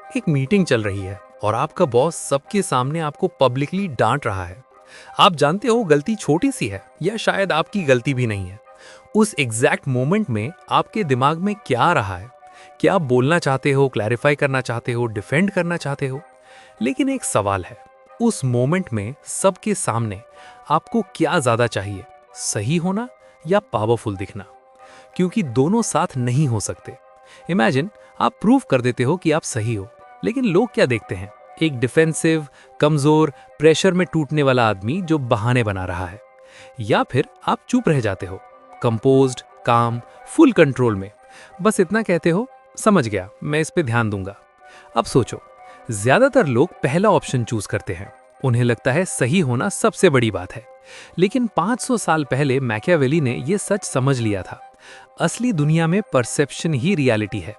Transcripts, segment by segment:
एक मीटिंग चल रही है और आपका बॉस सबके सामने आपको पब्लिकली डांट रहा है। आप जानते हो गलती छोटी सी है या शायद आपकी गलती भी नहीं है। उस एग्जैक्ट मोमेंट में आपके दिमाग में क्या आ रहा है? क्या आप बोलना चाहते हो, क्लैरिफाई करना चाहते हो, डिफेंड करना चाहते हो? लेकिन एक सवाल है, उस मोमेंट में सबके सामने आपको क्या ज्यादा चाहिए, सही होना या पावरफुल दिखना? क्योंकि दोनों साथ नहीं हो सकते। इमेजिन आप प्रूव कर देते हो कि आप सही हो, लेकिन लोग क्या देखते हैं? एक डिफेंसिव, कमजोर, प्रेशर में टूटने वाला आदमी जो बहाने बना रहा है। या फिर आप चुप रह जाते हो, कंपोज्ड, काम, फुल कंट्रोल में, बस इतना कहते हो, समझ गया, मैं इस पे ध्यान दूंगा। अब सोचो, ज्यादातर लोग पहला ऑप्शन चूज करते हैं। उन्हें लगता है सही होना सबसे बड़ी बात है। लेकिन 500 साल पहले मैकियावेली ने यह सच समझ लिया था। असली दुनिया में परसेप्शन ही रियलिटी है।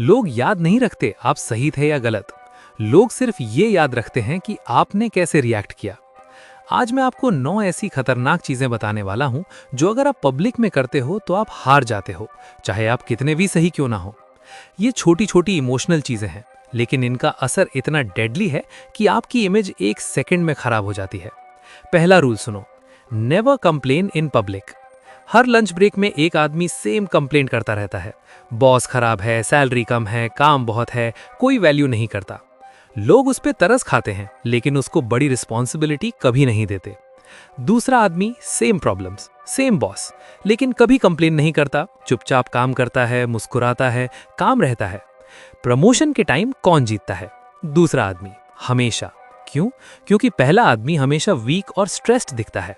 लोग याद नहीं रखते आप सही थे या गलत। लोग सिर्फ ये याद रखते हैं कि आपने कैसे रिएक्ट किया। आज मैं आपको 9 ऐसी खतरनाक चीजें बताने वाला हूं जो अगर आप पब्लिक में करते हो तो आप हार जाते हो, चाहे आप कितने भी सही क्यों ना हो। ये छोटी छोटी इमोशनल चीजें हैं, लेकिन इनका असर इतना डेडली है कि आपकी इमेज एक सेकंड में खराब हो जाती है। पहला रूल सुनो, नेवर कंप्लेन इन पब्लिक। हर लंच ब्रेक में एक आदमी सेम कंप्लेंट करता रहता है। बॉस खराब है, सैलरी कम है, काम बहुत है, कोई वैल्यू नहीं करता। लोग उस पे तरस खाते हैं, लेकिन उसको बड़ी रिस्पॉन्सिबिलिटी कभी नहीं देते। दूसरा आदमी सेम प्रॉब्लम्स, सेम बॉस, लेकिन कभी कंप्लेन नहीं करता, चुपचाप काम करता है, मुस्कुराता है, काम रहता है। प्रमोशन के टाइम कौन जीतता है? दूसरा आदमी, हमेशा। क्यों? क्योंकि पहला आदमी हमेशा वीक और स्ट्रेस्ड दिखता है।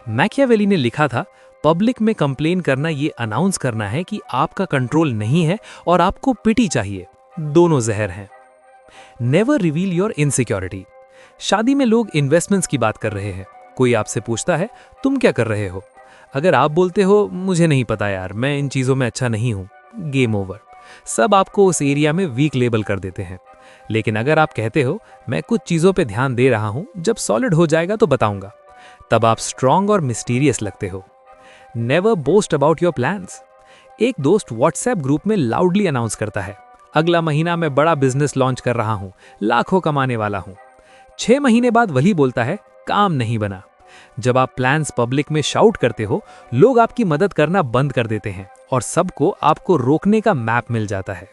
मैकियावेली ने लिखा था, पब्लिक में कंप्लेन करना ये अनाउंस करना है कि आपका कंट्रोल नहीं है और आपको पिटी चाहिए। दोनों जहर हैं। Never reveal your insecurity. शादी में लोग इन्वेस्टमेंट्स की बात कर रहे हैं। कोई आपसे पूछता है, तुम क्या कर रहे हो? अगर आप बोलते हो, मुझे नहीं पता यार, मैं इन चीजों में अच्छा नहीं हूं, गेम ओवर। सब आपको उस एरिया में वीक लेबल कर देते हैं। लेकिन अगर आप कहते हो, मैं कुछ चीजों पे ध्यान दे रहा हूं, जब सॉलिड हो जाएगा तो बताऊंगा, तब आप स्ट्रांग और मिस्टीरियस लगते हो। Never boast about your plans. एक दोस्त व्हाट्सएप ग्रुप में लाउडली अनाउंस करता है, अगला महीना मैं बड़ा बिजनेस लॉन्च कर रहा हूं, लाखों कमाने वाला हूं। 6 महीने बाद वही बोलता है, काम नहीं बना। जब आप प्लान्स पब्लिक में शाउट करते हो, लोग आपकी मदद करना बंद कर देते हैं और सबको आपको रोकने का मैप मिल जाता है।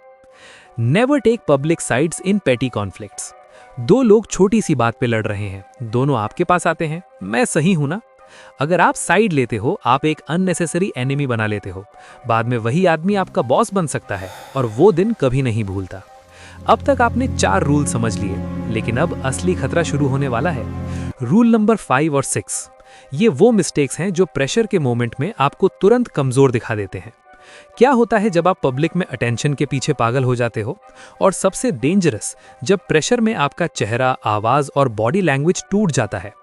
Never take public sides in petty conflicts. 2 लोग छोटी सी बात पे लड़ रहे हैं, दोनों आपके पास आते हैं, मैं सही हूं ना? अगर आप साइड लेते हो, आप एक अननेसेसरी एनिमी बना लेते हो। बाद में वही आदमी आपका बॉस बन सकता है और वो दिन कभी नहीं भूलता। अब तक आपने 4 रूल समझ लिए, लेकिन अब असली खतरा शुरू होने वाला है। रूल नंबर 5 और 6। ये वो मिस्टेक्स हैं जो प्रेशर के मोमेंट में आपको तुरंत कमजोर दिखा देते हैं। क्या होता है जब आप पब्लिक में अटेंशन के पीछे पागल हो जाते हो? और सबसे डेंजरस, जब प्रेशर में आपका चेहरा, आवाज और बॉडी लैंग्वेज टूट जाता है।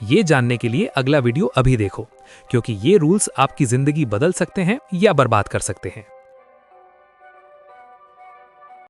ये जानने के लिए अगला वीडियो अभी देखो, क्योंकि ये रूल्स आपकी जिंदगी बदल सकते हैं या बर्बाद कर सकते हैं।